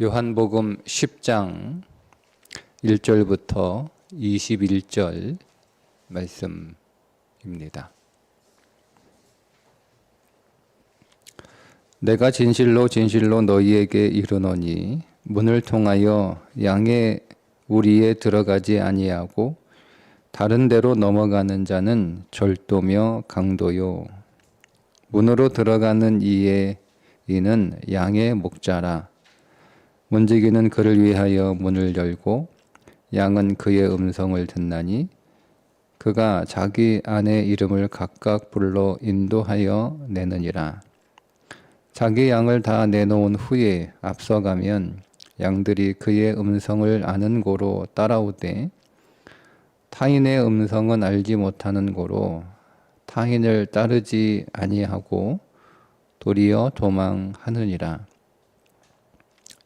요한복음 10장 1절부터 21절 말씀입니다. 내가 진실로 진실로 너희에게 이르노니 문을 통하여 양의 우리에 들어가지 아니하고 다른 데로 넘어가는 자는 절도며 강도요 문으로 들어가는 이는 양의 목자라. 문지기는 그를 위하여 문을 열고 양은 그의 음성을 듣나니 그가 자기 아내 이름을 각각 불러 인도하여 내느니라. 자기 양을 다 내놓은 후에 앞서가면 양들이 그의 음성을 아는 고로 따라오되 타인의 음성은 알지 못하는 고로 타인을 따르지 아니하고 도리어 도망하느니라.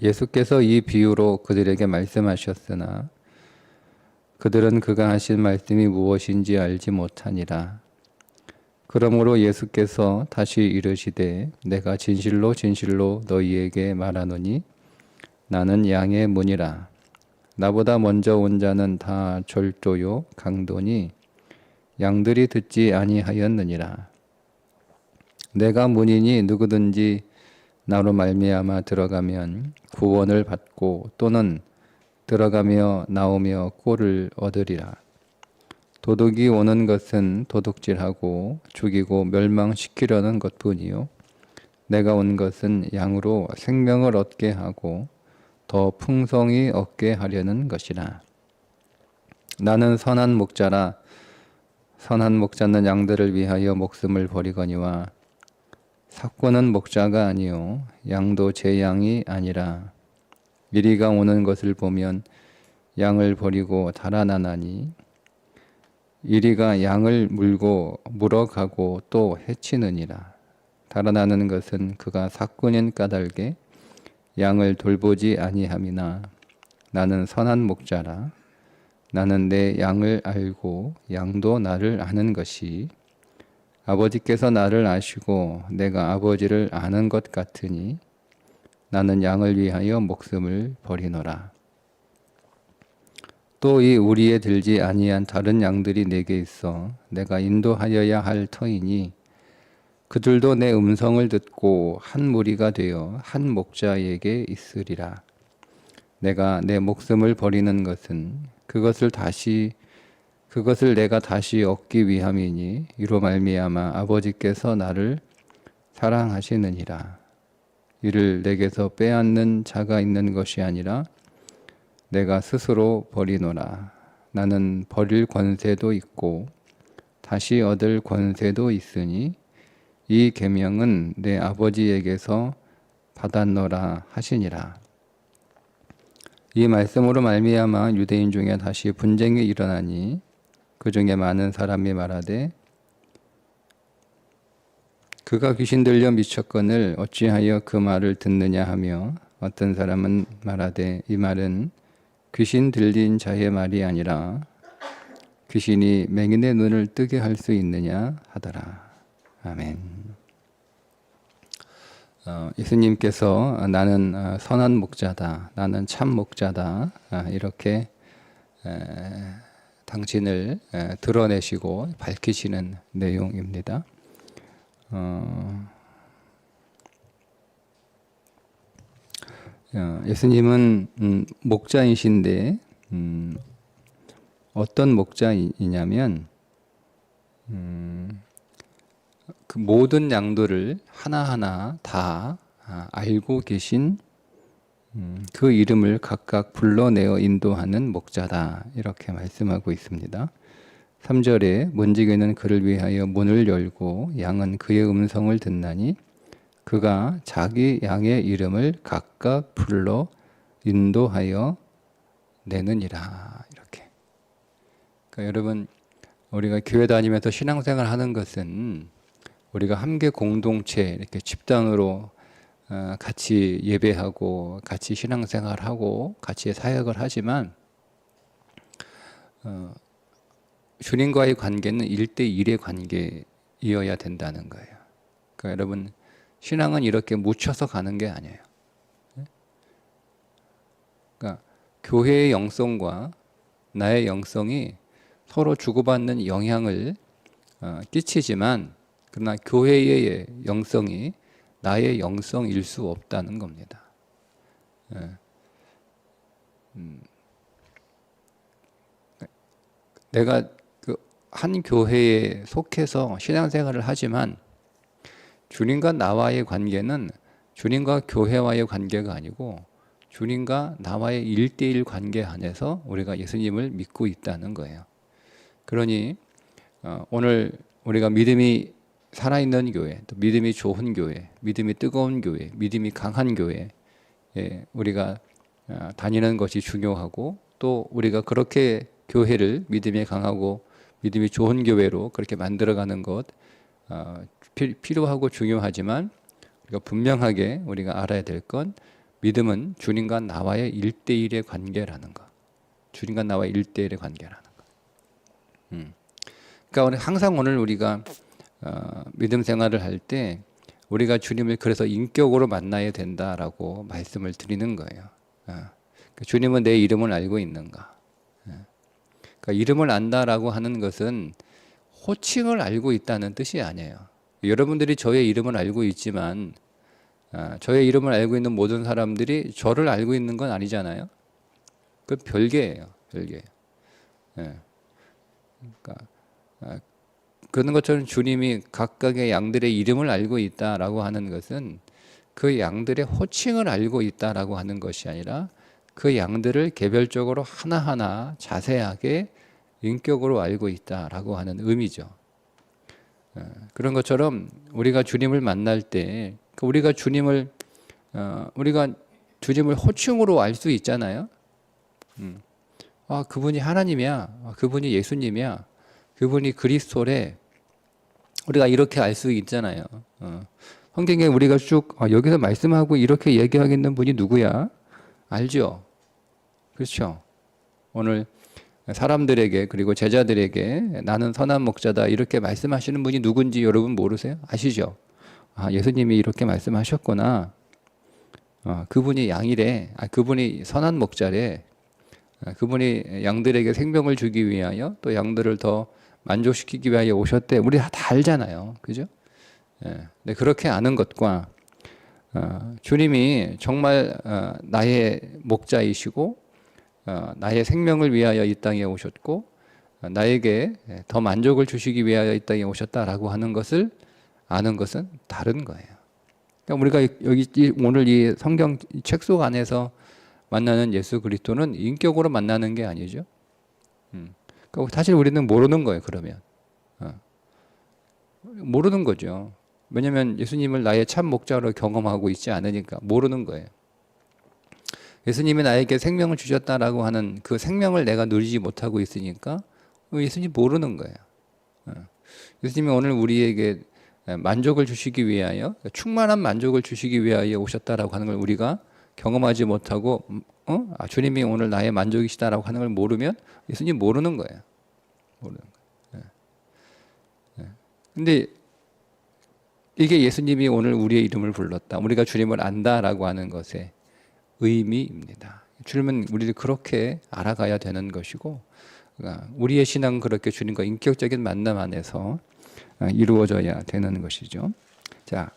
예수께서 이 비유로 그들에게 말씀하셨으나 그들은 그가 하신 말씀이 무엇인지 알지 못하니라. 그러므로 예수께서 다시 이르시되 내가 진실로 진실로 너희에게 말하노니 나는 양의 문이라. 나보다 먼저 온 자는 다 절도요 강도니 양들이 듣지 아니하였느니라. 내가 문이니 누구든지 나로 말미암아 들어가면 구원을 받고 또는 들어가며 나오며 꼴을 얻으리라. 도둑이 오는 것은 도둑질하고 죽이고 멸망시키려는 것뿐이요 내가 온 것은 양으로 생명을 얻게 하고 더 풍성히 얻게 하려는 것이라. 나는 선한 목자라. 선한 목자는 양들을 위하여 목숨을 버리거니와 삭고는 목자가 아니요 양도 제 양이 아니라. 이리가 오는 것을 보면 양을 버리고 달아나나니 이리가 양을 물어가고 또 해치느니라. 달아나는 것은 그가 삭고는 까닭에 양을 돌보지 아니함이나 나는 선한 목자라. 나는 내 양을 알고 양도 나를 아는 것이 아버지께서 나를 아시고 내가 아버지를 아는 것 같으니 나는 양을 위하여 목숨을 버리노라. 또 이 우리에 들지 아니한 다른 양들이 내게 있어 내가 인도하여야 할 터이니 그들도 내 음성을 듣고 한 무리가 되어 한 목자에게 있으리라. 내가 내 목숨을 버리는 것은 그것을 내가 다시 얻기 위함이니 이로 말미암아 아버지께서 나를 사랑하시느니라. 이를 내게서 빼앗는 자가 있는 것이 아니라 내가 스스로 버리노라. 나는 버릴 권세도 있고 다시 얻을 권세도 있으니 이 계명은 내 아버지에게서 받았노라 하시니라. 이 말씀으로 말미암아 유대인 중에 다시 분쟁이 일어나니 그 중에 많은 사람이 말하되 그가 귀신 들려 미쳤거늘 어찌하여 그 말을 듣느냐 하며 어떤 사람은 말하되 이 말은 귀신 들린 자의 말이 아니라 귀신이 맹인의 눈을 뜨게 할 수 있느냐 하더라. 아멘. 예수님께서 나는 선한 목자다. 나는 참 목자다. 이렇게 당신을 드러내시고 밝히시는 내용입니다. 예수님은 목자이신데 어떤 목자이냐면 그 모든 양들을 하나하나 다 알고 계신 그 이름을 각각 불러내어 인도하는 목자다. 이렇게 말씀하고 있습니다. 3절에 문지기는 그를 위하여 문을 열고 양은 그의 음성을 듣나니 그가 자기 양의 이름을 각각 불러 인도하여 내느니라. 이렇게. 그러니까 여러분 우리가 교회 다니면서 신앙생활 하는 것은 우리가 함께 공동체 이렇게 집단으로 같이 예배하고 같이 신앙생활하고 같이 사역을 하지만 주님과의 관계는 1대1의 관계이어야 된다는 거예요. 그러니까 여러분 신앙은 이렇게 묻혀서 가는 게 아니에요. 그러니까 교회의 영성과 나의 영성이 서로 주고받는 영향을 끼치지만, 그러나 교회의 영성이 나의 영성일 수 없다는 겁니다. 예. 내가 그 한 교회에 속해서 신앙생활을 하지만 주님과 나와의 관계는 주님과 교회와의 관계가 아니고 주님과 나와의 1대1 관계 안에서 우리가 예수님을 믿고 있다는 거예요. 그러니 오늘 우리가 믿음이 살아있는 교회, 또 믿음이 좋은 교회, 믿음이 뜨거운 교회, 믿음이 강한 교회, 우리가 다니는 것이 중요하고, 또 우리가 그렇게 교회를 믿음이 강하고 믿음이 좋은 교회로 그렇게 만들어가는 것 필요하고 중요하지만, 우리가 분명하게 우리가 알아야 될 건 믿음은 주님과 나와의 1대1의 관계라는 것. 주님과 나와의 1대1의 관계라는 것. 그러니까 항상 오늘 우리가 믿음 생활을 할 때 우리가 주님을 그래서 인격으로 만나야 된다라고 말씀을 드리는 거예요. 주님은 내 이름을 알고 있는가? 그러니까 이름을 안다라고 하는 것은 호칭을 알고 있다는 뜻이 아니에요. 여러분들이 저의 이름을 알고 있지만 저의 이름을 알고 있는 모든 사람들이 저를 알고 있는 건 아니잖아요. 그 별개예요. 별개. 그러니까 그런 것처럼 주님이 각각의 양들의 이름을 알고 있다라고 하는 것은 그 양들의 호칭을 알고 있다라고 하는 것이 아니라 그 양들을 개별적으로 하나하나 자세하게 인격으로 알고 있다라고 하는 의미죠. 그런 것처럼 우리가 주님을 만날 때 우리가 주님을 호칭으로 알 수 있잖아요. 그분이 하나님이야, 그분이 예수님이야, 그분이 그리스도래, 우리가 이렇게 알 수 있잖아요. 성경에 우리가 쭉 여기서 말씀하고 이렇게 얘기하겠는 분이 누구야? 알죠? 그렇죠? 오늘 사람들에게 그리고 제자들에게 나는 선한 목자다 이렇게 말씀하시는 분이 누군지 여러분 모르세요? 아시죠? 예수님이 이렇게 말씀하셨구나. 그분이 양이래. 그분이 선한 목자래. 그분이 양들에게 생명을 주기 위하여 또 양들을 더 만족시키기 위하여 오셨대. 우리 다 알잖아요. 그죠? 근데 그렇게 아는 것과 주님이 정말 나의 목자이시고 나의 생명을 위하여 이 땅에 오셨고 나에게 더 만족을 주시기 위하여 이 땅에 오셨다라고 하는 것을 아는 것은 다른 거예요. 그러니까 우리가 여기 오늘 이 성경 책 속 안에서 만나는 예수 그리스도는 인격으로 만나는 게 아니죠. 그러니까 사실 우리는 모르는 거예요. 그러면 모르는 거죠. 왜냐하면 예수님을 나의 참 목자로 경험하고 있지 않으니까 모르는 거예요. 예수님이 나에게 생명을 주셨다라고 하는 그 생명을 내가 누리지 못하고 있으니까 예수님 모르는 거예요. 예수님이 오늘 우리에게 만족을 주시기 위하여, 충만한 만족을 주시기 위하여 오셨다라고 하는 걸 우리가 경험하지 못하고 주님이 오늘 나의 만족이시다라고 하는 걸 모르면 예수님 모르는 거예요. 모르는 거예요. 근데 이게 예수님이 오늘 우리의 이름을 불렀다, 우리가 주님을 안다라고 하는 것의 의미입니다. 주님은 우리를 그렇게 알아가야 되는 것이고, 우리의 신앙은 그렇게 주님과 인격적인 만남 안에서 이루어져야 되는 것이죠. 자,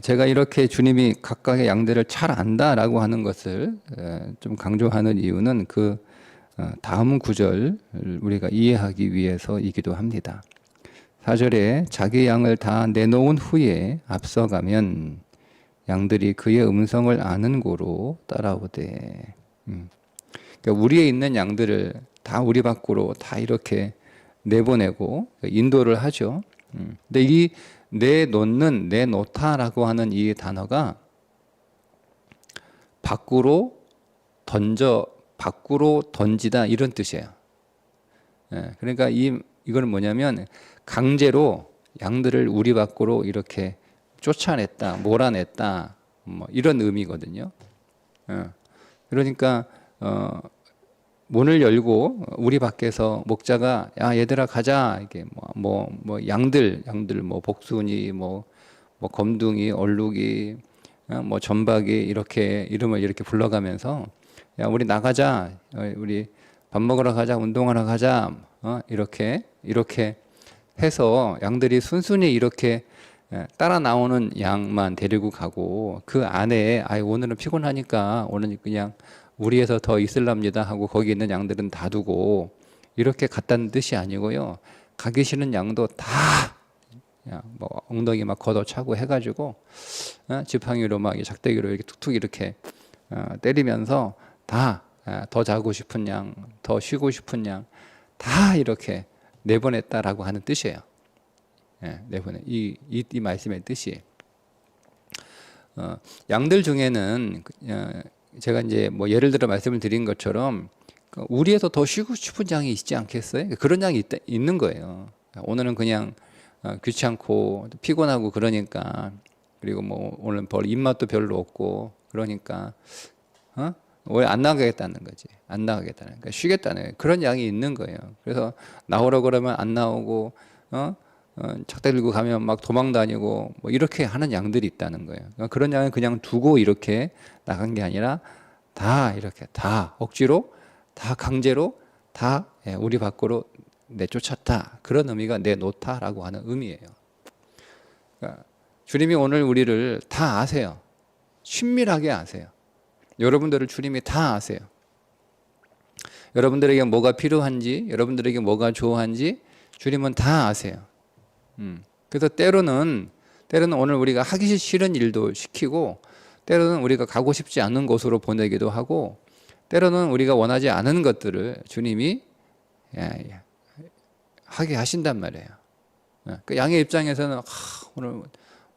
제가 이렇게 주님이 각각의 양들을 잘 안다라고 하는 것을 좀 강조하는 이유는 그 다음 구절을 우리가 이해하기 위해서이기도 합니다. 4절에 자기 양을 다 내놓은 후에 앞서가면 양들이 그의 음성을 아는 고로 따라오되. 그러니까 우리에 있는 양들을 다 우리 밖으로 다 이렇게 내보내고 인도를 하죠. 근데 이 내놓는, 내놓다라고 하는 이 단어가 밖으로 던지다 이런 뜻이에요. 그러니까 이거는 뭐냐면 강제로 양들을 우리 밖으로 이렇게 쫓아냈다, 몰아냈다, 뭐 이런 의미거든요. 그러니까 문을 열고 우리 밖에서 목자가 야 얘들아 가자, 이게 뭐 양들 뭐 복순이 뭐 검둥이 얼룩이 뭐 전박이 이렇게 이름을 이렇게 불러가면서 야 우리 나가자, 우리 밥 먹으러 가자, 운동하러 가자, 이렇게 해서 양들이 순순히 이렇게 따라 나오는 양만 데리고 가고 그 안에 오늘은 피곤하니까 오늘 그냥 우리에서 더 있을랍니다 하고 거기 있는 양들은 다 두고 이렇게 갔다는 뜻이 아니고요. 가기 싫은 양도 다 뭐 엉덩이 막 걷어차고 해가지고 지팡이로 막 작대기로 이렇게 툭툭 이렇게 때리면서 다 더 자고 싶은 양, 더 쉬고 싶은 양 다 이렇게 내보냈다라고 하는 뜻이에요. 내보내 이 말씀의 뜻이 양들 중에는 제가 이제 뭐 예를 들어 말씀을 드린 것처럼 우리에서 더 쉬고 싶은 양이 있지 않겠어요? 그런 양이 있는 거예요. 오늘은 그냥 귀찮고 피곤하고 그러니까 그리고 뭐 오늘 입맛도 별로 없고 그러니까 왜 안 나가겠다는 거지. 안 나가겠다는 그러니까 쉬겠다는 그런 양이 있는 거예요. 그래서 나오라 그러면 안 나오고 착대 들고 가면 막 도망 다니고 뭐 이렇게 하는 양들이 있다는 거예요. 그러니까 그런 양은 그냥 두고 이렇게 나간 게 아니라 다 이렇게 다 억지로 다 강제로 다 우리 밖으로 내쫓았다. 그런 의미가 내놓다라고 하는 의미예요. 그러니까 주님이 오늘 우리를 다 아세요. 친밀하게 아세요. 여러분들을 주님이 다 아세요. 여러분들에게 뭐가 필요한지, 여러분들에게 뭐가 좋아한지 주님은 다 아세요. 그래서 때로는 오늘 우리가 하기 싫은 일도 시키고, 때로는 우리가 가고 싶지 않은 곳으로 보내기도 하고, 때로는 우리가 원하지 않은 것들을 주님이 하게 하신단 말이에요. 그 양의 입장에서는 오늘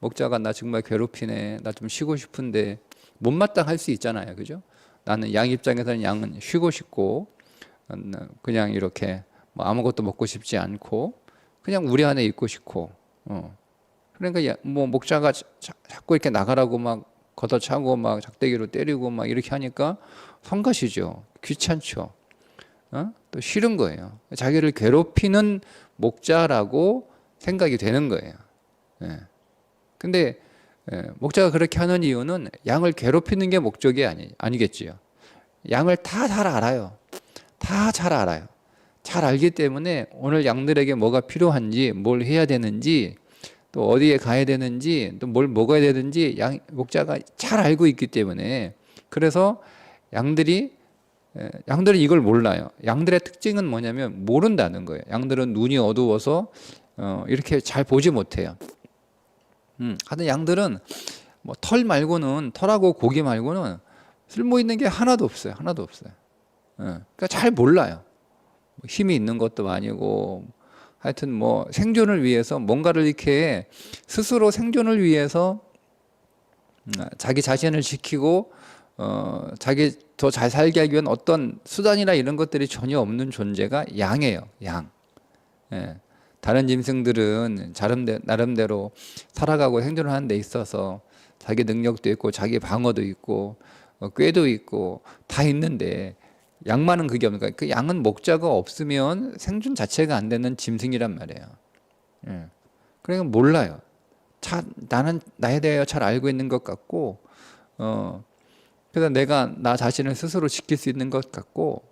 목자가 나 정말 괴롭히네, 나 좀 쉬고 싶은데 못마땅할 수 있잖아요, 그죠? 나는 양 입장에서는 양은 쉬고 싶고 그냥 이렇게 뭐 아무것도 먹고 싶지 않고 그냥 우리 안에 있고 싶고 그러니까 뭐 목자가 자꾸 이렇게 나가라고 막 걷어차고 막 작대기로 때리고 막 이렇게 하니까 성가시죠. 귀찮죠. 또 싫은 거예요. 자기를 괴롭히는 목자라고 생각이 되는 거예요. 근데 목자가 그렇게 하는 이유는 양을 괴롭히는 게 목적이 아니겠지요. 양을 다 잘 알아요. 다 잘 알아요. 잘 알기 때문에 오늘 양들에게 뭐가 필요한지, 뭘 해야 되는지, 또 어디에 가야 되는지, 또 뭘 먹어야 되는지 목자가 잘 알고 있기 때문에 그래서 양들은 이걸 몰라요. 양들의 특징은 뭐냐면 모른다는 거예요. 양들은 눈이 어두워서 이렇게 잘 보지 못해요. 하여튼 양들은 뭐 털하고 고기 말고는 쓸모 있는 게 하나도 없어요. 하나도 없어요. 그러니까 잘 몰라요. 힘이 있는 것도 아니고 하여튼 뭐 생존을 위해서 뭔가를 이렇게 스스로 생존을 위해서 자기 자신을 지키고 자기 더 잘 살게 하기 위한 어떤 수단이나 이런 것들이 전혀 없는 존재가 양이에요. 양. 다른 짐승들은 나름대로 살아가고 생존을 하는 데 있어서 자기 능력도 있고 자기 방어도 있고 꾀도 있고 다 있는데 양만은 그게 없는 거예요. 그 양은 목자가 없으면 생존 자체가 안 되는 짐승이란 말이에요. 그러니까 몰라요. 나는 나에 대하여 잘 알고 있는 것 같고 그래서 내가 나 자신을 스스로 지킬 수 있는 것 같고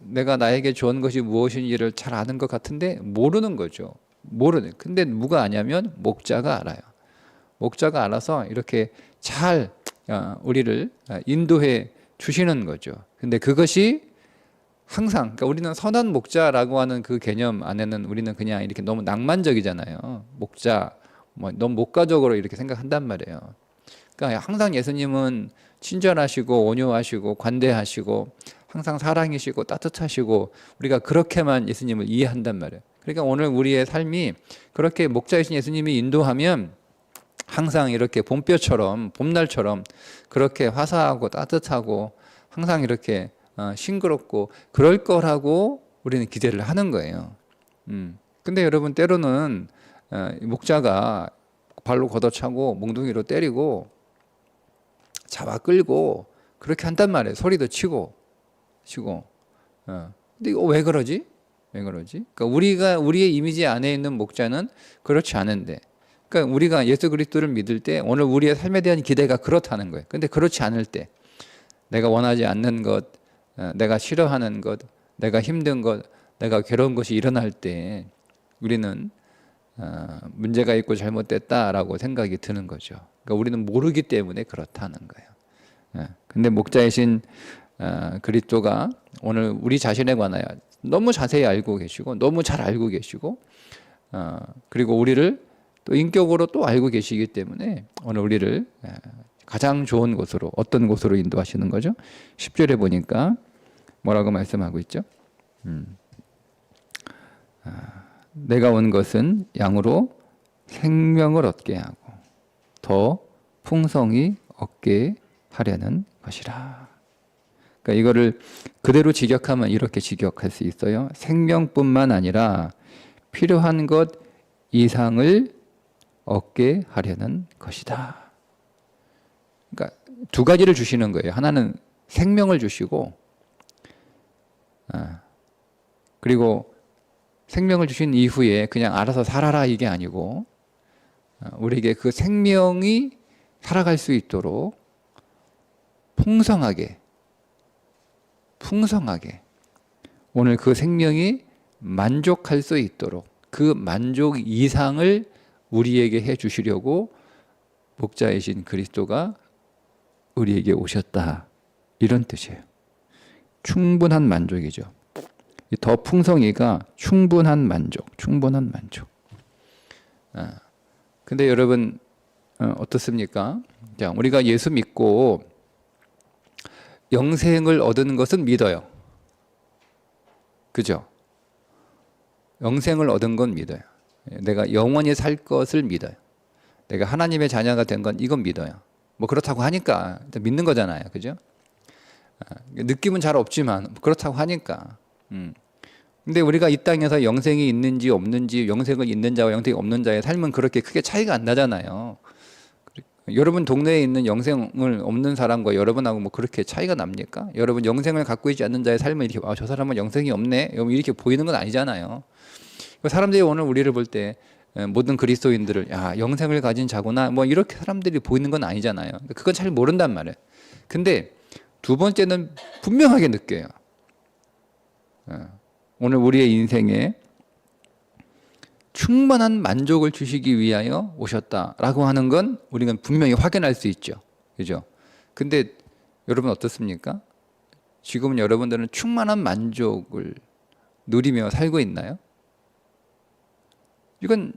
내가 나에게 좋은 것이 무엇인지를 잘 아는 것 같은데 모르는 거죠. 모르는. 근데 누가 아냐면 목자가 알아요. 목자가 알아서 이렇게 잘 우리를 인도해 주시는 거죠. 근데 그것이 항상 그러니까 우리는 선한 목자라고 하는 그 개념 안에는 우리는 그냥 이렇게 너무 낭만적이잖아요. 목자 뭐 너무 목가적으로 이렇게 생각한단 말이에요. 그러니까 항상 예수님은 친절하시고 온유하시고 관대하시고 항상 사랑이시고 따뜻하시고 우리가 그렇게만 예수님을 이해한단 말이에요. 그러니까 오늘 우리의 삶이 그렇게 목자이신 예수님이 인도하면 항상 이렇게 봄날처럼 그렇게 화사하고 따뜻하고 항상 이렇게 싱그럽고 그럴 거라고 우리는 기대를 하는 거예요. 근데 여러분 때로는 목자가 발로 걷어차고 몽둥이로 때리고 잡아 끌고 그렇게 한단 말이에요. 소리도 치고. 근데 이거 왜 그러지? 그러니까 우리의 이미지 안에 있는 목자는 그렇지 않은데 그러니까 우리가 예수 그리스도를 믿을 때 오늘 우리의 삶에 대한 기대가 그렇다는 거예요. 근데 그렇지 않을 때 내가 원하지 않는 것, 내가 싫어하는 것, 내가 힘든 것, 내가 괴로운 것이 일어날 때 우리는 문제가 있고 잘못됐다라고 생각이 드는 거죠. 그러니까 우리는 모르기 때문에 그렇다는 거예요. 근데 목자이신 그리스도가 오늘 우리 자신에 관하여 너무 자세히 알고 계시고 너무 잘 알고 계시고 그리고 우리를 또 인격으로 또 알고 계시기 때문에 오늘 우리를 가장 좋은 곳으로 어떤 곳으로 인도하시는 거죠? 10절에 보니까 뭐라고 말씀하고 있죠? 내가 온 것은 양으로 생명을 얻게 하고 더 풍성히 얻게 하려는 것이라. 그러니까 이거를 그대로 직역하면 이렇게 직역할 수 있어요. 생명뿐만 아니라 필요한 것 이상을 얻게 하려는 것이다. 그러니까 두 가지를 주시는 거예요. 하나는 생명을 주시고 그리고 생명을 주신 이후에 그냥 알아서 살아라 이게 아니고 우리에게 그 생명이 살아갈 수 있도록 풍성하게 오늘 그 생명이 만족할 수 있도록 그 만족 이상을 우리에게 해 주시려고 목자이신 그리스도가 우리에게 오셨다. 이런 뜻이에요. 충분한 만족이죠. 더 풍성이가 충분한 만족. 근데 여러분 어떻습니까? 자, 우리가 예수 믿고 영생을 얻은 것은 믿어요. 그죠? 영생을 얻은 건 믿어요. 내가 영원히 살 것을 믿어요. 내가 하나님의 자녀가 된 건 이건 믿어요. 뭐 그렇다고 하니까 믿는 거잖아요. 그죠? 느낌은 잘 없지만 그렇다고 하니까. 근데 우리가 이 땅에서 영생이 있는지 없는지, 영생을 있는 자와 영생이 없는 자의 삶은 그렇게 크게 차이가 안 나잖아요. 여러분 동네에 있는 영생을 없는 사람과 여러분하고 뭐 그렇게 차이가 납니까? 여러분 영생을 갖고 있지 않는 자의 삶은 이렇게 저 사람은 영생이 없네 이렇게 보이는 건 아니잖아요. 사람들이 오늘 우리를 볼 때 모든 그리스도인들을 야 영생을 가진 자구나 뭐 이렇게 사람들이 보이는 건 아니잖아요. 그건 잘 모른단 말이에요. 근데 두 번째는 분명하게 느껴요. 오늘 우리의 인생에 충만한 만족을 주시기 위하여 오셨다라고 하는 건 우리는 분명히 확인할 수 있죠. 그죠? 근데 여러분 어떻습니까? 지금 여러분들은 충만한 만족을 누리며 살고 있나요? 이건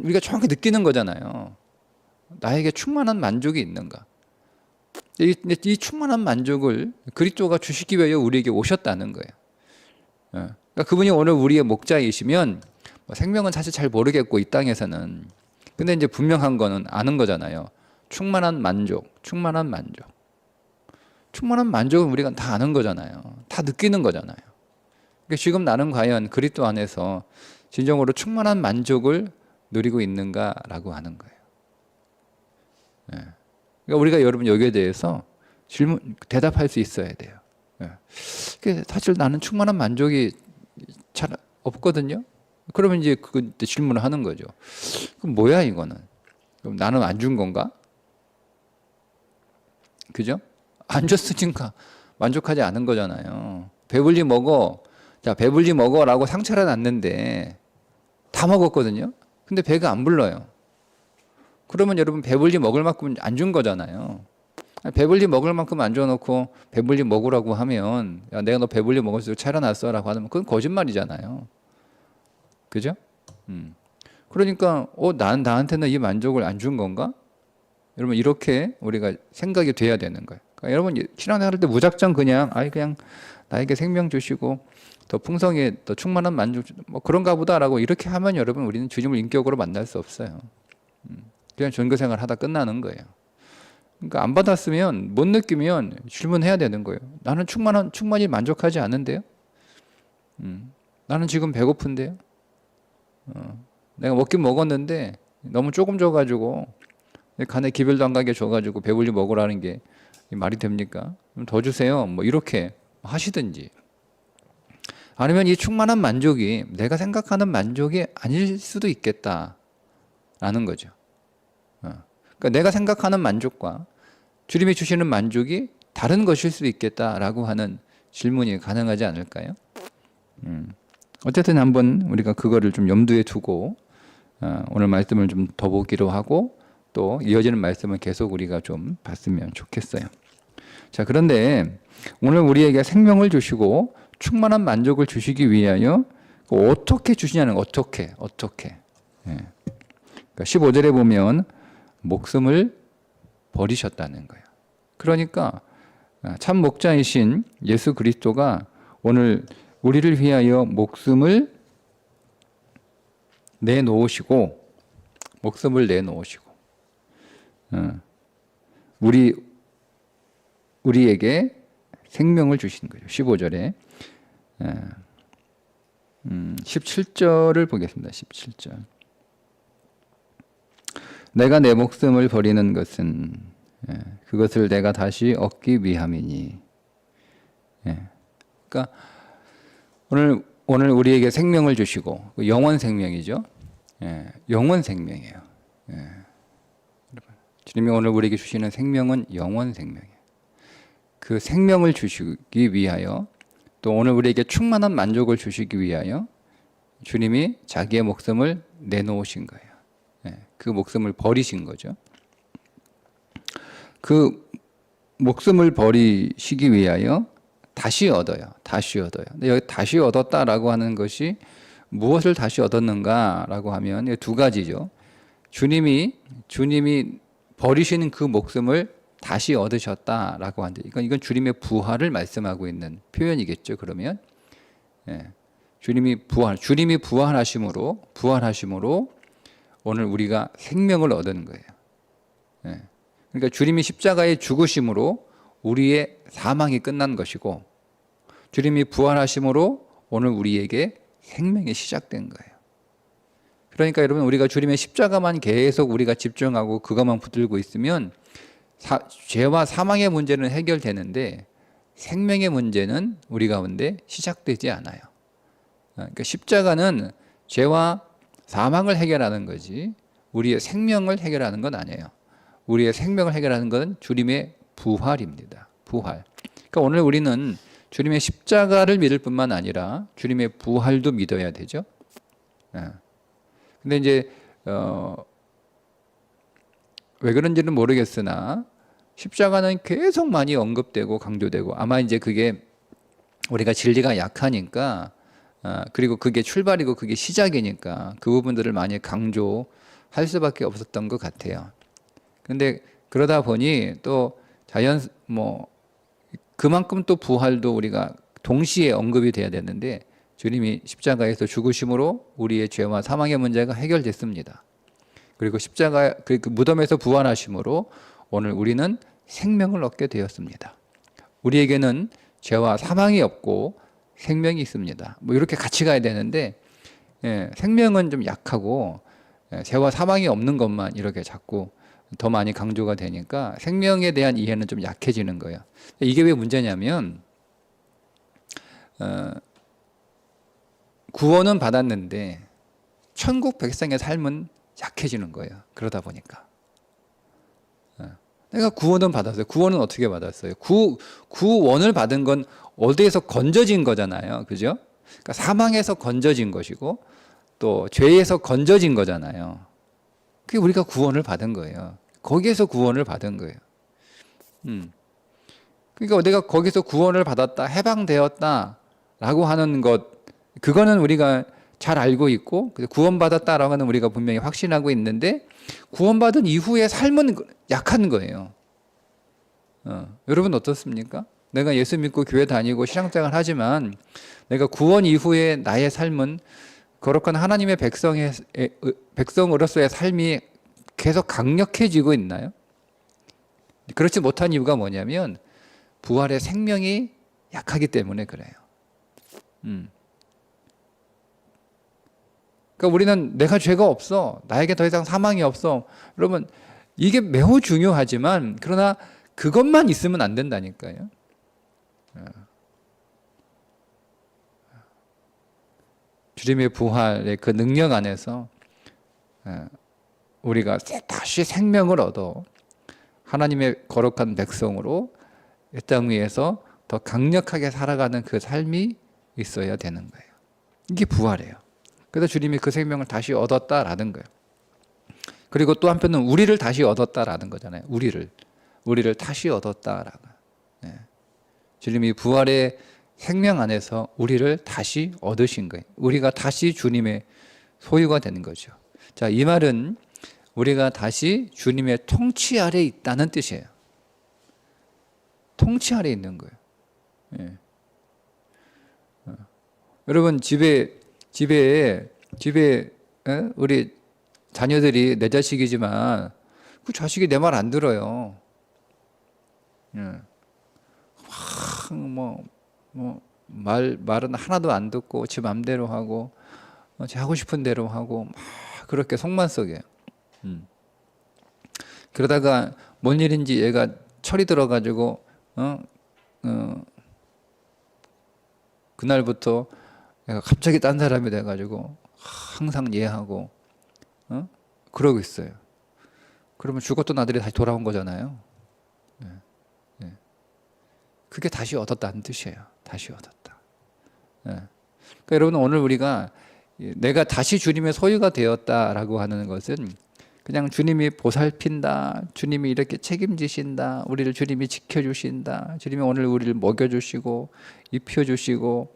우리가 정확히 느끼는 거잖아요. 나에게 충만한 만족이 있는가? 이 충만한 만족을 그리스도가 주시기 위하여 우리에게 오셨다는 거예요. 그러니까 그분이 오늘 우리의 목자이시면 생명은 사실 잘 모르겠고 이 땅에서는 근데 이제 분명한 거는 아는 거잖아요. 충만한 만족은 우리가 다 아는 거잖아요. 다 느끼는 거잖아요. 그러니까 지금 나는 과연 그리스도 안에서 진정으로 충만한 만족을 누리고 있는가라고 하는 거예요. 그러니까 우리가 여러분 여기에 대해서 대답할 수 있어야 돼요. 사실 나는 충만한 만족이 잘 없거든요. 그러면 이제 그때 질문을 하는 거죠. 그럼 뭐야 이거는? 그럼 나는 안 준 건가? 그죠? 안 줬으니까 만족하지 않은 거잖아요. 배불리 먹어. 자, 배불리 먹어라고 상처를 놨는데 다 먹었거든요. 근데 배가 안 불러요. 그러면 여러분 배불리 먹을 만큼 안 준 거잖아요. 배불리 먹을 만큼 안 줘놓고 배불리 먹으라고 하면 야, 내가 너 배불리 먹을 수 있도록 차려놨어라고 하면 그건 거짓말이잖아요. 그죠? 그러니까 나한테는 이 만족을 안 준 건가? 여러분 이렇게 우리가 생각이 돼야 되는 거예요. 그러니까 여러분 신앙생활 때 무작정 그냥 나에게 생명 주시고 더 풍성히 더 충만한 만족 뭐 그런가 보다라고 이렇게 하면 여러분 우리는 주님을 인격으로 만날 수 없어요. 그냥 전교생활 하다 끝나는 거예요. 그러니까 안 받았으면 못 느끼면 질문해야 되는 거예요. 나는 충만히 만족하지 않은데요. 나는 지금 배고픈데요. 내가 먹긴 먹었는데 너무 조금 줘가지고 간에 기별도 안 가게 줘가지고 배불리 먹으라는 게 말이 됩니까? 더 주세요. 뭐 이렇게 하시든지 아니면 이 충만한 만족이 내가 생각하는 만족이 아닐 수도 있겠다라는 거죠. 그러니까 내가 생각하는 만족과 주님이 주시는 만족이 다른 것일 수 있겠다라고 하는 질문이 가능하지 않을까요? 어쨌든 한번 우리가 그거를 좀 염두에 두고 오늘 말씀을 좀 더 보기로 하고 또 이어지는 말씀을 계속 우리가 좀 봤으면 좋겠어요. 자, 그런데 오늘 우리에게 생명을 주시고 충만한 만족을 주시기 위하여 어떻게 주시냐는 어떻게. 예. 그러니까 15절에 보면 목숨을 버리셨다는 거예요. 그러니까 참 목자이신 예수 그리스도가 오늘 우리를 위하여 목숨을 내놓으시고 우리에게 생명을 주신 거죠. 15절에 17절을 보겠습니다. 17절. 내가 내 목숨을 버리는 것은 그것을 내가 다시 얻기 위함이니. 그러니까 오늘 우리에게 생명을 주시고 영원 생명이죠. 영원 생명이에요. 주님이 오늘 우리에게 주시는 생명은 영원 생명이에요. 그 생명을 주시기 위하여 또 오늘 우리에게 충만한 만족을 주시기 위하여 주님이 자기의 목숨을 내놓으신 거예요. 그 목숨을 버리신 거죠. 그 목숨을 버리시기 위하여 다시 얻어요. 근데 여기 다시 얻었다라고 하는 것이 무엇을 다시 얻었는가라고 하면 두 가지죠. 주님이 버리시는 그 목숨을 다시 얻으셨다라고 하는데 이건 주님의 부활을 말씀하고 있는 표현이겠죠. 그러면 주님이 부활하심으로 오늘 우리가 생명을 얻은 거예요. 그러니까 주님이 십자가에 죽으심으로 우리의 사망이 끝난 것이고 주님이 부활하심으로 오늘 우리에게 생명이 시작된 거예요. 그러니까 여러분 우리가 주님의 십자가만 계속 우리가 집중하고 그것만 붙들고 있으면 죄와 사망의 문제는 해결되는데 생명의 문제는 우리 가운데 시작되지 않아요. 그러니까 십자가는 죄와 사망을 해결하는 거지 우리의 생명을 해결하는 건 아니에요. 우리의 생명을 해결하는 건 주님의 부활입니다. 부활. 그러니까 오늘 우리는 주님의 십자가를 믿을 뿐만 아니라 주님의 부활도 믿어야 되죠. 근데 이제 왜 그런지는 모르겠으나 십자가는 계속 많이 언급되고 강조되고 아마 이제 그게 우리가 진리가 약하니까 그리고 그게 출발이고 그게 시작이니까 그 부분들을 많이 강조할 수밖에 없었던 것 같아요. 근데 그러다 보니 또 그만큼 또 부활도 우리가 동시에 언급이 돼야 되는데 주님이 십자가에서 죽으심으로 우리의 죄와 사망의 문제가 해결됐습니다. 그리고 그 무덤에서 부활하심으로 오늘 우리는 생명을 얻게 되었습니다. 우리에게는 죄와 사망이 없고 생명이 있습니다. 이렇게 같이 가야 되는데 생명은 좀 약하고 죄와 사망이 없는 것만 이렇게 자꾸 더 많이 강조가 되니까 생명에 대한 이해는 좀 약해지는 거예요. 이게 왜 문제냐면 구원은 받았는데 천국 백성의 삶은 약해지는 거예요. 그러다 보니까 내가 구원은 받았어요. 구원은 어떻게 받았어요? 구원을 받은 건 어디에서 건져진 거잖아요. 그죠? 그러니까 사망에서 건져진 것이고 또 죄에서 건져진 거잖아요. 그게 우리가 구원을 받은 거예요. 거기에서 구원을 받은 거예요. 그러니까 내가 거기서 구원을 받았다, 해방되었다라고 하는 것, 그거는 우리가 잘 알고 있고 구원받았다라고 하는 우리가 분명히 확신하고 있는데 구원받은 이후의 삶은 약한 거예요. 여러분 어떻습니까? 내가 예수 믿고 교회 다니고 신앙생활 하지만 내가 구원 이후에 나의 삶은 거룩한 하나님의 백성으로서의 삶이 계속 강력해지고 있나요? 그렇지 못한 이유가 뭐냐면 부활의 생명이 약하기 때문에 그래요. 그러니까 우리는 내가 죄가 없어. 나에게 더 이상 사망이 없어. 여러분 이게 매우 중요하지만 그러나 그것만 있으면 안 된다니까요. 주님의 부활의 그 능력 안에서 우리가 다시 생명을 얻어 하나님의 거룩한 백성으로 이 땅 위에서 더 강력하게 살아가는 그 삶이 있어야 되는 거예요. 이게 부활이에요. 그래서 주님이 그 생명을 다시 얻었다라는 거예요. 그리고 또 한편은 우리를 다시 얻었다라는 거잖아요. 우리를 다시 얻었다라고. 네. 주님이 부활의 생명 안에서 우리를 다시 얻으신 거예요. 우리가 다시 주님의 소유가 되는 거죠. 자, 이 말은 우리가 다시 주님의 통치 아래 있다는 뜻이에요. 통치 아래 있는 거예요. 예. 여러분 집에 우리 자녀들이 내 자식이지만 그 자식이 내 말 안 들어요. 예. 말은 하나도 안 듣고 지 맘대로 하고 지 하고 싶은 대로 하고 막 그렇게 속만 썩여요. 그러다가 뭔 일인지 얘가 철이 들어가지고 그날부터 얘가 갑자기 딴 사람이 돼가지고 항상 얘하고 그러고 있어요. 그러면 죽었던 아들이 다시 돌아온 거잖아요. 그게 다시 얻었다는 뜻이에요. 다시 얻었다. 그러니까 여러분 오늘 우리가 내가 다시 주님의 소유가 되었다라고 하는 것은 그냥 주님이 보살핀다, 주님이 이렇게 책임지신다, 우리를 주님이 지켜주신다, 주님이 오늘 우리를 먹여주시고 입혀주시고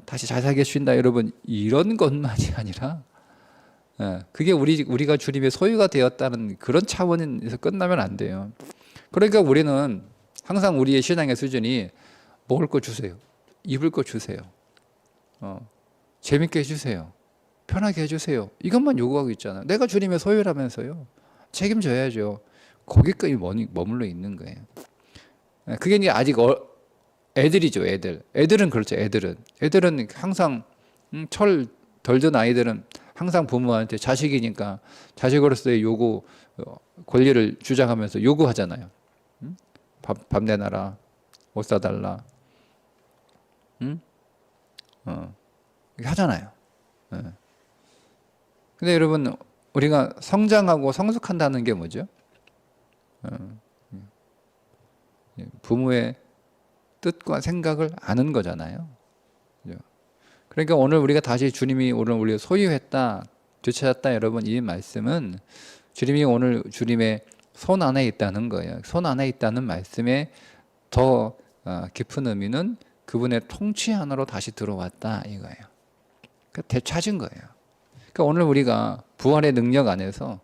다시 잘 살게 해주신다. 여러분 이런 것만이 아니라 그게 우리가 주님의 소유가 되었다는 그런 차원에서 끝나면 안 돼요. 그러니까 우리는 항상 우리의 신앙의 수준이 먹을 거 주세요, 입을 거 주세요, 재밌게 해주세요, 편하게 해주세요, 이것만 요구하고 있잖아요. 내가 주님의 소유라면서요. 책임져야죠. 거기까지 머물러 있는 거예요. 그게 이제 아직 애들이죠. 애들은 그렇죠. 애들은 항상 철 덜 든 아이들은 항상 부모한테 자식이니까 자식으로서의 요구 권리를 주장하면서 요구하잖아요. 밥 내놔라, 옷 사달라, 하잖아요. 근데 여러분 우리가 성장하고 성숙한다는 게 뭐죠? 부모의 뜻과 생각을 아는 거잖아요. 그러니까 오늘 우리가 다시 주님이 오늘 우리가 소유했다, 되찾았다, 여러분 이 말씀은 주님이 오늘 주님의 손 안에 있다는 거예요. 손 안에 있다는 말씀에 더 깊은 의미는 그분의 통치 안으로 다시 들어왔다 이거예요. 그러니까 되찾은 거예요. 그러니까 오늘 우리가 부활의 능력 안에서,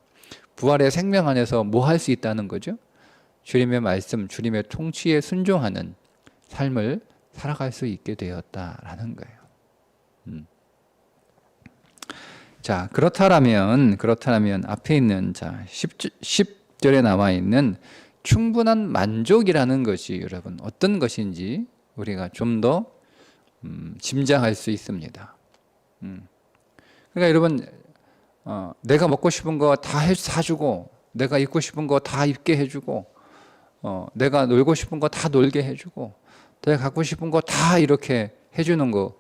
부활의 생명 안에서 뭐 할 수 있다는 거죠? 주님의 말씀, 주님의 통치에 순종하는 삶을 살아갈 수 있게 되었다라는 거예요. 자, 그렇다면 앞에 있는 10절에 나와 있는 충분한 만족이라는 것이 여러분 어떤 것인지 우리가 좀 더 짐작할 수 있습니다. 그러니까 여러분 내가 먹고 싶은 거 다 사주고, 내가 입고 싶은 거 다 입게 해주고, 내가 놀고 싶은 거 다 놀게 해주고, 내가 갖고 싶은 거 다 이렇게 해주는 거,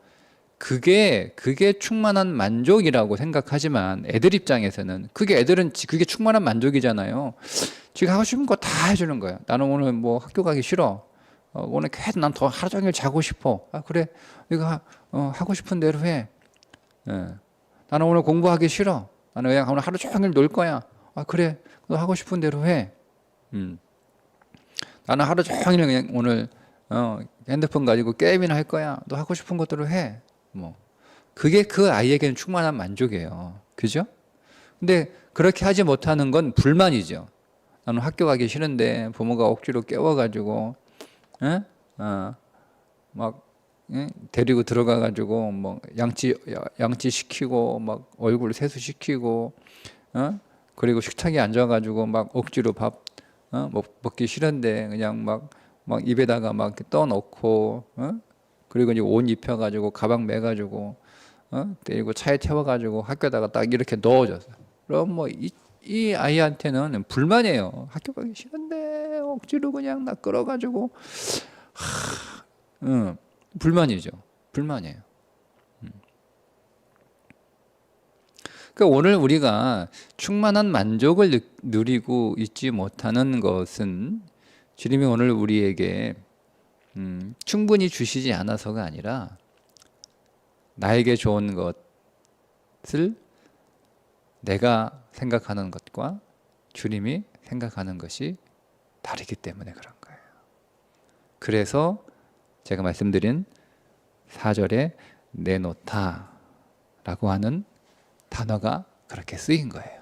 그게 충만한 만족이라고 생각하지만 애들 입장에서는 애들은 그게 충만한 만족이잖아요. 지가 하고 싶은 거 다 해주는 거야. 나는 오늘 뭐 학교 가기 싫어. 오늘 계속 난 더 하루 종일 자고 싶어. 아 그래, 네가 하고 싶은 대로 해. 나는 오늘 공부하기 싫어. 나는 그냥 오늘 하루 종일 놀 거야. 아 그래, 너 하고 싶은 대로 해. 나는 하루 종일 그냥 오늘 핸드폰 가지고 게임이나 할 거야. 너 하고 싶은 것대로 해. 그게 그 아이에게는 충만한 만족이에요. 그죠? 근데 그렇게 하지 못하는 건 불만이죠. 나는 학교 가기 싫은데 부모가 억지로 깨워가지고 데리고 들어가가지고 뭐 양치 시키고 막 얼굴 세수시키고 그리고 식탁에 앉아가지고 막 억지로 밥 먹기 싫은데 그냥 막 입에다가 막 떠놓고 그리고 이제 옷 입혀가지고 가방 매가지고 그리고 차에 태워가지고 학교에다가 딱 이렇게 넣어줬어. 그럼 뭐 이 아이한테는 불만이에요. 학교 가기 싫은데 억지로 그냥 나 끌어가지고 불만이죠. 불만이에요. 그러니까 오늘 우리가 충만한 만족을 누리고 있지 못하는 것은 주님이 오늘 우리에게 충분히 주시지 않아서가 아니라 나에게 좋은 것을 내가 생각하는 것과 주님이 생각하는 것이 다르기 때문에 그런 거예요. 그래서 제가 말씀드린 4절에 내놓다 라고 하는 단어가 그렇게 쓰인 거예요.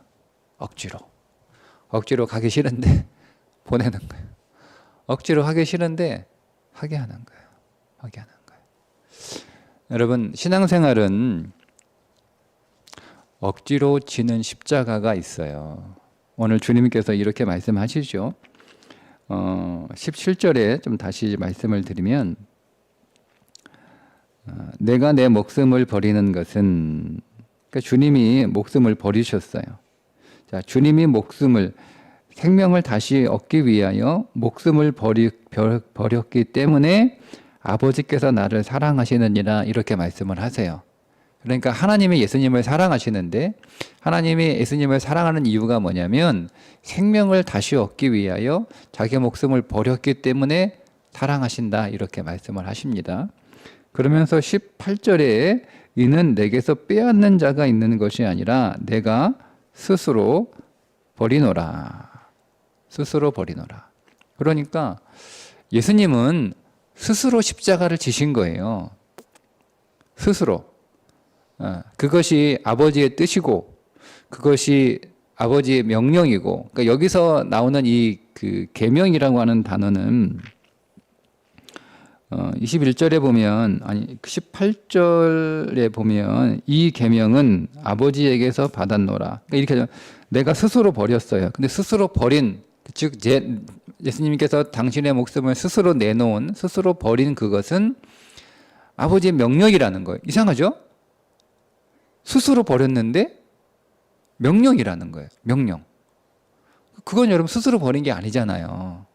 억지로 가기 싫은데 보내는 거예요. 억지로 하기 싫은데 하게 하는 거예요. 여러분, 신앙생활은 억지로 지는 십자가가 있어요. 오늘 주님께서 이렇게 말씀하시죠. 17절에 좀 다시 말씀을 드리면, 내가 내 목숨을 버리는 것은, 그러니까 주님이 목숨을 버리셨어요. 자, 주님이 생명을 다시 얻기 위하여 목숨을 버렸기 때문에 아버지께서 나를 사랑하시느니라, 이렇게 말씀을 하세요. 그러니까 하나님이 예수님을 사랑하시는데, 하나님이 예수님을 사랑하는 이유가 뭐냐면 생명을 다시 얻기 위하여 자기 목숨을 버렸기 때문에 사랑하신다, 이렇게 말씀을 하십니다. 그러면서 18절에 이는 내게서 빼앗는 자가 있는 것이 아니라 내가 스스로 버리노라. 그러니까 예수님은 스스로 십자가를 지신 거예요. 스스로. 그것이 아버지의 뜻이고 그것이 아버지의 명령이고, 그러니까 여기서 나오는 이 계명이라고 하는 단어는 21절에 보면, 18절에 보면 이 계명은 아버지에게서 받았노라. 그러니까 이렇게 내가 스스로 버렸어요. 근데 스스로 버린, 즉 예수님께서 당신의 목숨을 스스로 내놓은, 스스로 버린 그것은 아버지의 명령이라는 거예요. 이상하죠? 스스로 버렸는데 명령이라는 거예요. 명령. 그건 여러분 스스로 버린 게 아니잖아요.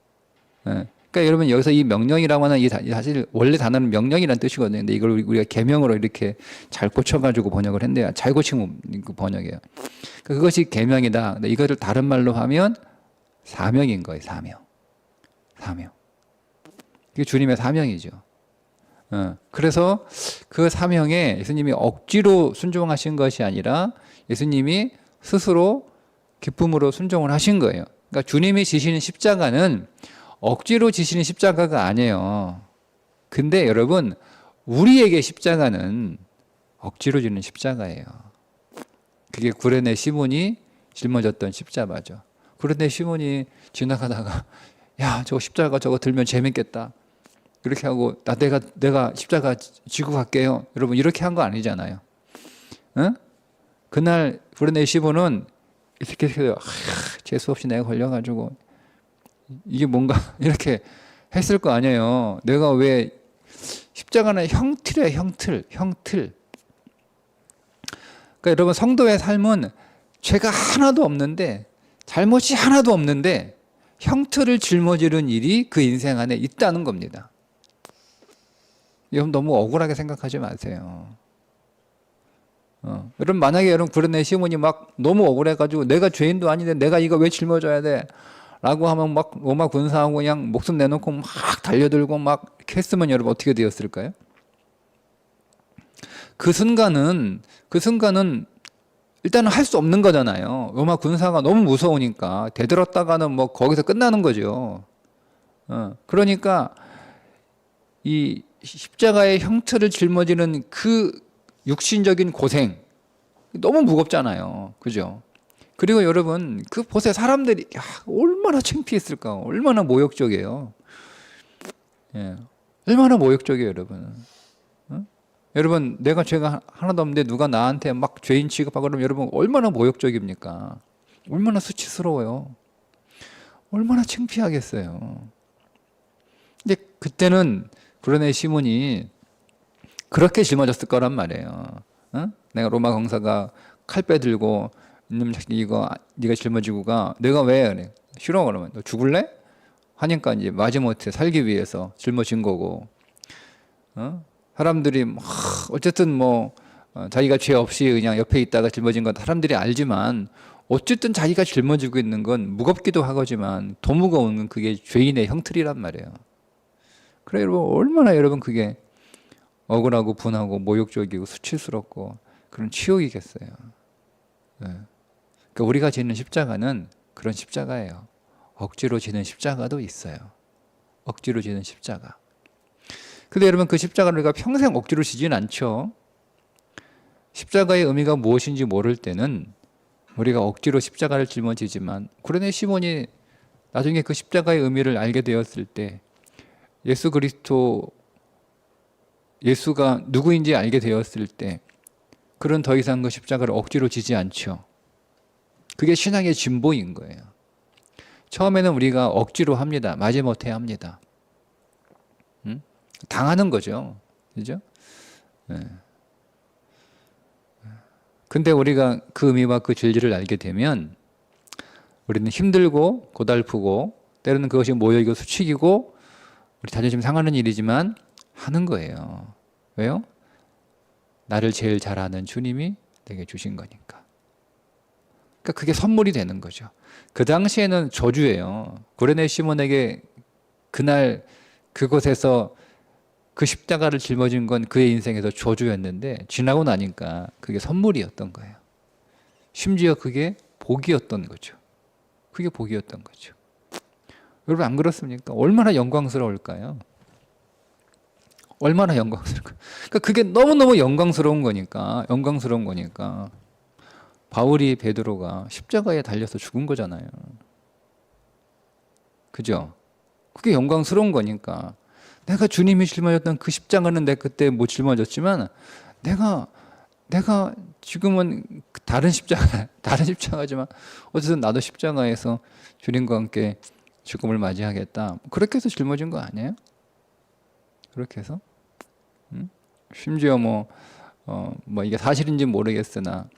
그러니까 여러분 여기서 이 명령이라고 하는, 사실 원래 단어는 명령이라는 뜻이거든요. 근데 이걸 우리가 계명으로 이렇게 잘 고쳐가지고 번역을 했는데, 잘 고친 번역이에요. 그것이 계명이다. 근데 이거를 다른 말로 하면 사명인 거예요. 사명. 그게 주님의 사명이죠. 그래서 그 사명에 예수님이 억지로 순종하신 것이 아니라 예수님이 스스로 기쁨으로 순종을 하신 거예요. 그러니까 주님이 지시는 십자가는 억지로 지시는 십자가가 아니에요. 근데 여러분, 우리에게 십자가는 억지로 지는 십자가예요. 그게 구레네 시몬이 짊어졌던 십자가죠. 구레네 시몬이 지나가다가 야, 저거 십자가 저거 들면 재밌겠다, 그렇게 하고 내가 십자가 지고 갈게요, 여러분, 이렇게 한 거 아니잖아요. 그날 구레네 시몬은 이렇게 재수 없이 내가 걸려가지고 이게 뭔가 이렇게 했을 거 아니에요. 내가 왜, 십자가는 형틀이에요. 형틀. 그러니까 여러분, 성도의 삶은 죄가 하나도 없는데, 잘못이 하나도 없는데 형틀을 짊어지는 일이 그 인생 안에 있다는 겁니다. 여러분, 너무 억울하게 생각하지 마세요. 여러분, 만약에 여러분 구레네 시몬이 막 너무 억울해가지고 내가 죄인도 아닌데 내가 이거 왜 짊어져야 돼? 라고 하면 막 로마 군사하고 그냥 목숨 내놓고 막 달려들고 막 이렇게 했으면 여러분 어떻게 되었을까요? 그 순간은 일단은 할 수 없는 거잖아요. 로마 군사가 너무 무서우니까 되들었다가는 뭐 거기서 끝나는 거죠. 그러니까 이 십자가의 형틀을 짊어지는 그 육신적인 고생 너무 무겁잖아요. 그죠? 그리고 여러분, 그 보세요. 사람들이 얼마나 창피했을까? 얼마나 모욕적이에요. 얼마나 모욕적이에요, 여러분. 여러분, 내가 죄가 하나도 없는데 누가 나한테 막 죄인 취급하고 그러면 여러분 얼마나 모욕적입니까? 얼마나 수치스러워요. 얼마나 창피하겠어요. 근데 그때는 구레네 시몬이 그렇게 짊어졌을 거란 말이에요. 내가 로마 공사가 칼 빼들고 이놈 자식 이거 네가 짊어지고 가. 내가 왜 그래? 싫어. 그러면 너 죽을래? 하니까 이제 마지못해 살기 위해서 짊어진 거고. 사람들이 어쨌든 뭐 자기가 죄 없이 그냥 옆에 있다가 짊어진 건 사람들이 알지만 어쨌든 자기가 짊어지고 있는 건 무겁기도 하지만 더 무거운 건 그게 죄인의 형틀이란 말이에요. 그래 여러분 얼마나 여러분 그게 억울하고 분하고 모욕적이고 수치스럽고 그런 치욕이겠어요. 네. 그러니까 우리가 지는 십자가는 그런 십자가예요. 억지로 지는 십자가도 있어요. 억지로 지는 십자가. 근데 여러분 그 십자가를 우리가 평생 억지로 지진 않죠. 십자가의 의미가 무엇인지 모를 때는 우리가 억지로 십자가를 짊어지지만 구레네 시몬이 나중에 그 십자가의 의미를 알게 되었을 때 예수 그리스도 예수가 누구인지 알게 되었을 때 그런 더 이상 그 십자가를 억지로 지지 않죠. 그게 신앙의 진보인 거예요. 처음에는 우리가 억지로 합니다. 마지못해 합니다. 당하는 거죠. 그죠? 네. 근데 우리가 그 의미와 그 진리를 알게 되면 우리는 힘들고 고달프고 때로는 그것이 모욕이고 수치이고 우리 자존심 상하는 일이지만 하는 거예요. 왜요? 나를 제일 잘 아는 주님이 내게 주신 거니까. 그러니까 그게 선물이 되는 거죠. 그 당시에는 저주예요. 구레네 시몬에게 그날 그곳에서 그 십자가를 짊어진 건 그의 인생에서 저주였는데 지나고 나니까 그게 선물이었던 거예요. 심지어 그게 복이었던 거죠. 그게 복이었던 거죠. 여러분 안 그렇습니까? 얼마나 영광스러울까요? 얼마나 영광스러울까요? 그러니까 그게 너무너무 영광스러운 거니까 바울이 베드로가 십자가에 달려서 죽은 거잖아요. 그죠? 그게 영광스러운 거니까. 내가 주님이 짊어졌던 그 십자가는 내가 그때 못 짊어졌지만 내가 지금은 다른 십자가지만 어쨌든 나도 십자가에서 주님과 함께 죽음을 맞이하겠다. 그렇게 해서 짊어진 거 아니에요? 그렇게 해서? 심지어 뭐 이게 사실인지 모르겠으나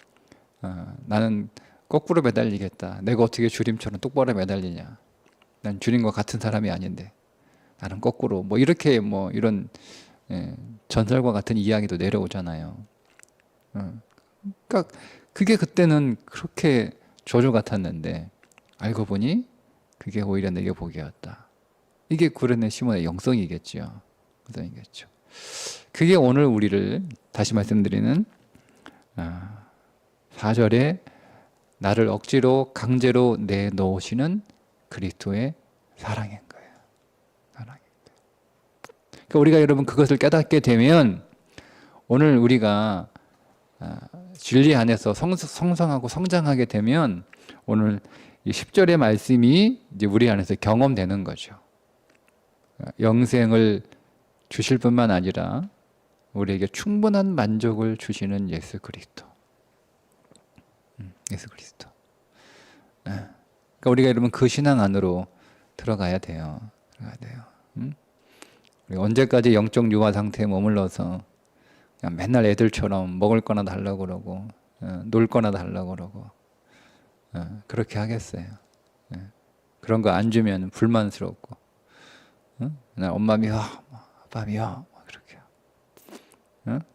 나는 거꾸로 매달리겠다. 내가 어떻게 주님처럼 똑바로 매달리냐. 난 주님과 같은 사람이 아닌데 나는 거꾸로 이렇게 이런 전설과 같은 이야기도 내려오잖아요. 그러니까 그게 그때는 그렇게 저주 같았는데 알고 보니 그게 오히려 내게 복이었다. 이게 구레네 시몬의 영성이겠죠. 그게 오늘 우리를 다시 말씀드리는 4절에 나를 억지로 강제로 내놓으시는 그리스도의 사랑인 거예요. 그러니까 우리가 여러분 그것을 깨닫게 되면 오늘 우리가 진리 안에서 성성하고 성장하게 되면 오늘 이 10절의 말씀이 이제 우리 안에서 경험되는 거죠. 영생을 주실 뿐만 아니라 우리에게 충분한 만족을 주시는 예수 그리스도. 예수 그리스도. 그러니까 우리가 여러분 그 신앙 안으로 들어가야 돼요. 우리 언제까지 영적 유아 상태에 머물러서 그냥 맨날 애들처럼 먹을 거나 달라고 그러고 놀 거나 달라고 그러고 그렇게 하겠어요. 그런 거 안 주면 불만스럽고 엄마 미워, 아빠 미워 그렇게.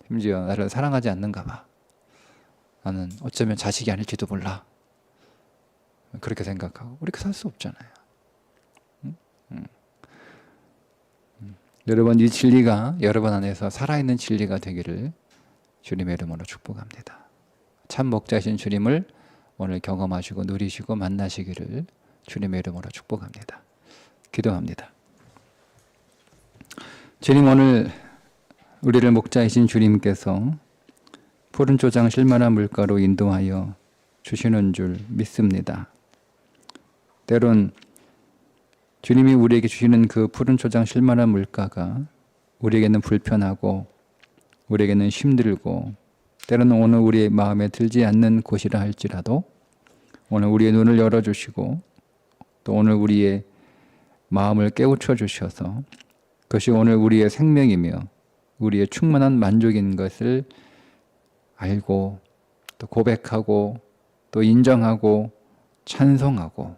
심지어 나를 사랑하지 않는가 봐. 나는 어쩌면 자식이 아닐지도 몰라. 그렇게 생각하고 그렇게 살 수 없잖아요. 여러분 이 진리가 여러분 안에서 살아있는 진리가 되기를 주님의 이름으로 축복합니다. 참 목자신 주님을 오늘 경험하시고 누리시고 만나시기를 주님의 이름으로 축복합니다. 기도합니다. 주님 오늘 우리를 목자이신 주님께서 푸른 초장 실만한 물가로 인도하여 주시는 줄 믿습니다. 때론 주님이 우리에게 주시는 그 푸른 초장 실만한 물가가 우리에게는 불편하고 우리에게는 힘들고 때로는 오늘 우리의 마음에 들지 않는 곳이라 할지라도 오늘 우리의 눈을 열어주시고 또 오늘 우리의 마음을 깨우쳐 주셔서 그것이 오늘 우리의 생명이며 우리의 충만한 만족인 것을 알고 또 고백하고 또 인정하고 찬송하고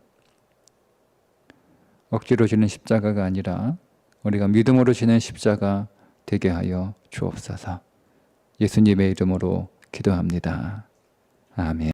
억지로 지는 십자가가 아니라 우리가 믿음으로 지는 십자가 되게 하여 주옵소서. 예수님의 이름으로 기도합니다. 아멘.